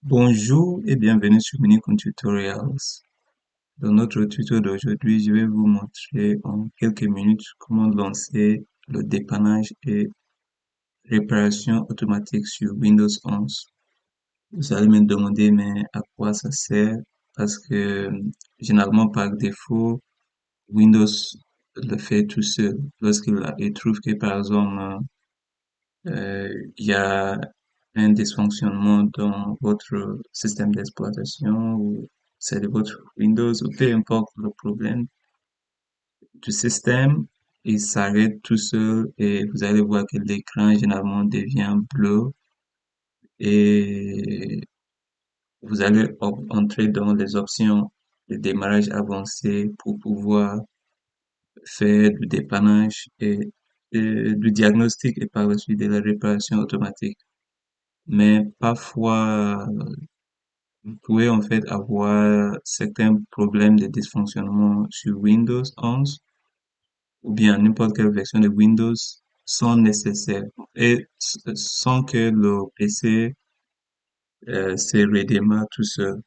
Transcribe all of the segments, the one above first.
Bonjour et bienvenue sur Minicon Tutorials. Dans notre tuto d'aujourd'hui, je vais vous montrer en quelques minutes comment lancer le dépannage et réparation automatique sur Windows 11. Vous allez me demander, mais à quoi ça sert? Parce que généralement, par défaut, Windows le fait tout seul. Il trouve que, par exemple, il y a un dysfonctionnement dans votre système d'exploitation ou c'est de votre Windows ou peu importe le problème du système, il s'arrête tout seul et vous allez voir que l'écran généralement devient bleu et vous allez entrer dans les options de démarrage avancé pour pouvoir faire du dépannage et du diagnostic et par la suite de la réparation automatique. Mais parfois, vous pouvez en fait avoir certains problèmes de dysfonctionnement sur Windows 11 ou bien n'importe quelle version de Windows sont nécessaires et sans que le PC se redémarre tout seul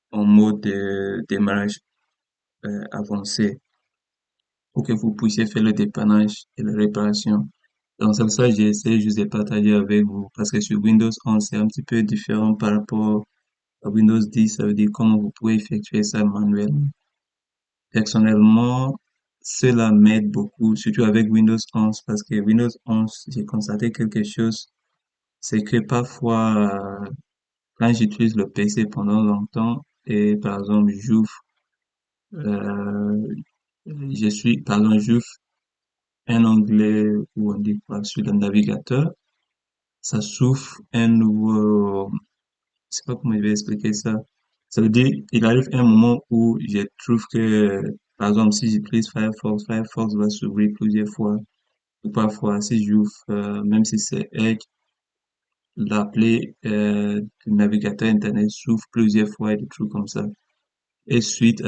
en mode de démarrage avancé pour que vous puissiez faire le dépannage et la réparation. Donc c'est pour ça que j'ai essayé juste de partager avec vous parce que sur Windows 11 c'est un petit peu différent par rapport à Windows 10, ça veut dire comment vous pouvez effectuer ça manuellement. Personnellement, cela m'aide beaucoup, surtout avec Windows 11, parce que Windows 11, j'ai constaté quelque chose, c'est que parfois, quand j'utilise le PC pendant longtemps, et par exemple, euh, j'ouvre un onglet ou on dit quoi, sur le navigateur, ça s'ouvre un nouveau, je sais pas comment je vais expliquer ça. Ça veut dire, il arrive un moment où je trouve que, par exemple, si j'utilise Firefox, Firefox va s'ouvrir plusieurs fois. Ou parfois, si j'ouvre, même si c'est Edge, l'appelé du navigateur Internet s'ouvre plusieurs fois et des trucs comme ça. Et suite,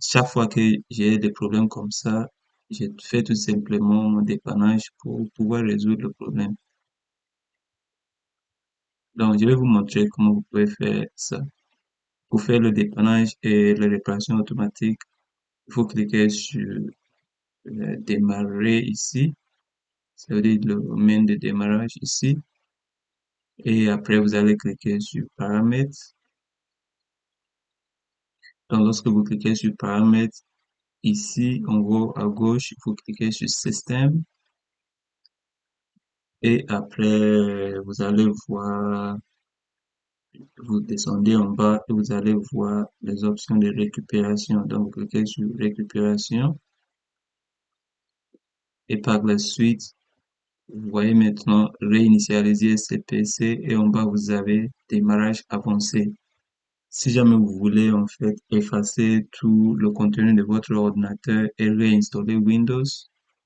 chaque fois que j'ai des problèmes comme ça, je fais tout simplement mon dépannage pour pouvoir résoudre le problème. Donc, je vais vous montrer comment vous pouvez faire ça. Pour faire le dépannage et la réparation automatique, il faut cliquer sur démarrer ici. Ça veut dire le domaine de démarrage ici. Et après, vous allez cliquer sur paramètres. Donc, lorsque vous cliquez sur paramètres, ici, en haut à gauche, il faut cliquer sur système. Et après, vous allez voir, vous descendez en bas et vous allez voir les options de récupération. Donc, vous cliquez sur récupération. Et par la suite, vous voyez maintenant réinitialiser CPC et en bas vous avez démarrage avancé. Si jamais vous voulez en fait effacer tout le contenu de votre ordinateur et réinstaller Windows,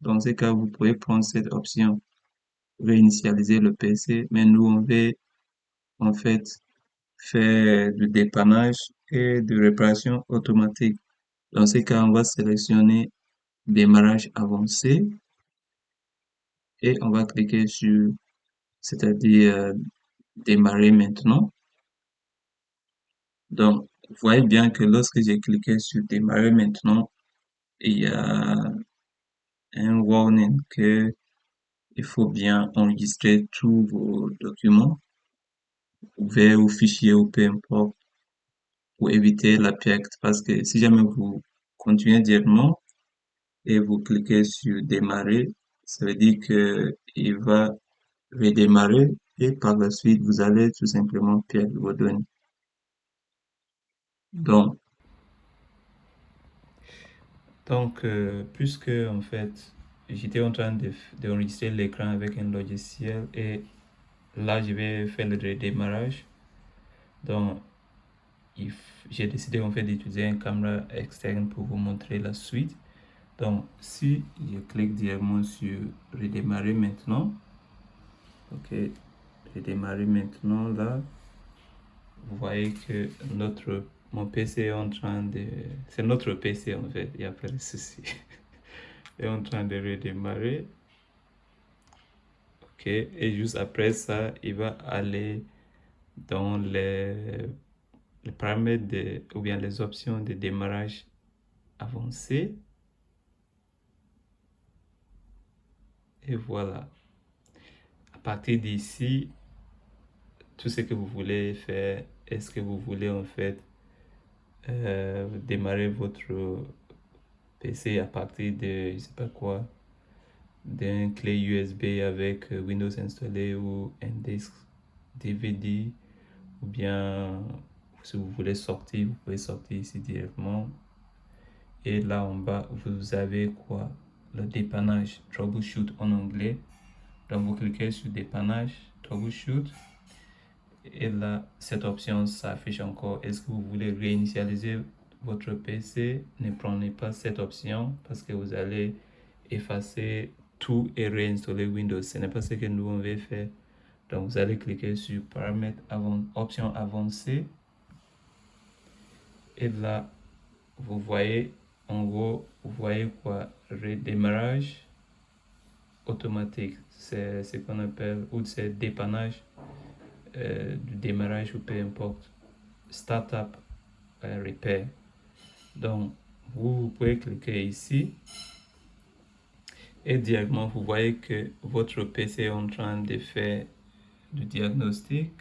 dans ce cas vous pouvez prendre cette option réinitialiser le PC, mais nous on veut en fait faire du dépannage et de réparation automatique. Dans ce cas on va sélectionner démarrage avancé et on va cliquer sur c'est-à-dire démarrer maintenant. Donc, vous voyez bien que lorsque j'ai cliqué sur démarrer maintenant, il y a un warning que il faut bien enregistrer tous vos documents, ouverts ou fichiers ou peu importe, pour éviter la perte. Parce que si jamais vous continuez directement et vous cliquez sur démarrer, ça veut dire que il va redémarrer et par la suite, vous allez tout simplement perdre vos données. Donc, puisque en fait, j'étais en train d'enregistrer l'écran avec un logiciel et là, je vais faire le démarrage. Donc, j'ai décidé en fait d'utiliser une caméra externe pour vous montrer la suite. Donc, si je clique directement sur redémarrer maintenant, ok, redémarrer maintenant là, vous voyez que mon PC est en train de, c'est notre PC en fait, il n'y a pas de souci, est en train de redémarrer. Ok, et juste après ça, il va aller dans les paramètres ou bien les options de démarrage avancé. Et voilà. À partir d'ici, tout ce que vous voulez faire, est-ce que vous voulez en fait démarrer votre PC à partir de, je sais pas quoi, d'un clé USB avec Windows installé ou un disque DVD, ou bien si vous voulez sortir, vous pouvez sortir ici directement. Et là en bas, vous avez quoi? Le dépannage, troubleshoot en anglais. Donc vous cliquez sur dépannage, troubleshoot. Et là, cette option s'affiche encore. Est-ce que vous voulez réinitialiser votre PC? Ne prenez pas cette option parce que vous allez effacer tout et réinstaller Windows. Ce n'est pas ce que nous on veut faire. Donc vous allez cliquer sur paramètres option avancée. Et là, vous voyez, en gros, vous voyez quoi? Redémarrage automatique. C'est ce qu'on appelle, ou c'est dépannage du démarrage ou peu importe. Startup Repair. Donc, vous pouvez cliquer ici et directement vous voyez que votre PC est en train de faire du diagnostic.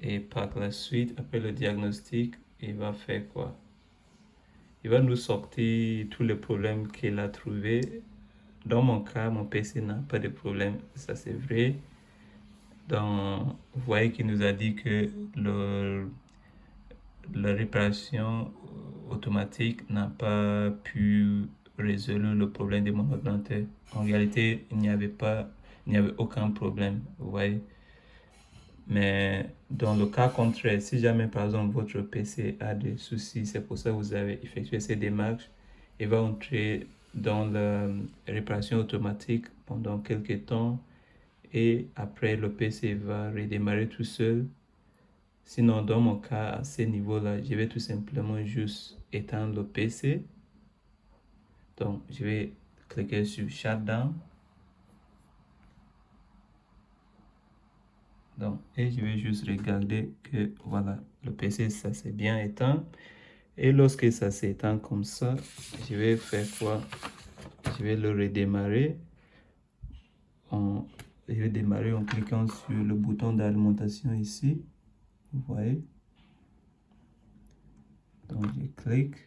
Et par la suite, après le diagnostic, il va faire quoi? Il va nous sortir tous les problèmes qu'il a trouvés. Dans mon cas, mon PC n'a pas de problème, ça c'est vrai. Donc, vous voyez qu'il nous a dit que la réparation automatique n'a pas pu résoudre le problème de mon ordinateur. En réalité, il n'y avait aucun problème, vous voyez. Mais dans le cas contraire, si jamais par exemple votre PC a des soucis, c'est pour ça que vous avez effectué ces démarches, il va entrer dans la réparation automatique pendant quelques temps et après le PC va redémarrer tout seul. Sinon, dans mon cas, à ce niveau-là, je vais tout simplement juste éteindre le PC. Donc, je vais cliquer sur Shutdown. Donc, et je vais juste regarder que, voilà, le PC, ça s'est bien éteint. Et lorsque ça s'éteint comme ça, je vais faire quoi? Je vais le redémarrer. Je vais démarrer en cliquant sur le bouton d'alimentation ici. Vous voyez? Donc, je clique.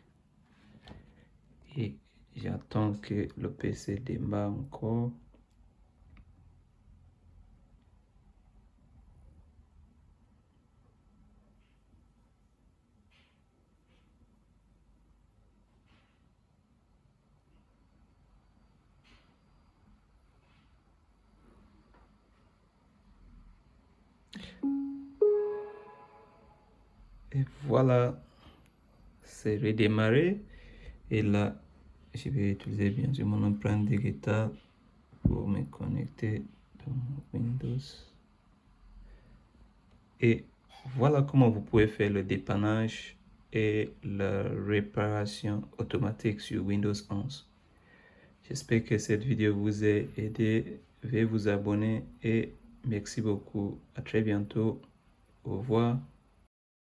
Et j'attends que le PC démarre encore. Et voilà, c'est redémarré. Et là, je vais utiliser bien sûr mon empreinte digitale pour me connecter dans Windows. Et voilà comment vous pouvez faire le dépannage et la réparation automatique sur Windows 11. J'espère que cette vidéo vous a aidé. Veuillez vous abonner et merci beaucoup. À très bientôt. Au revoir.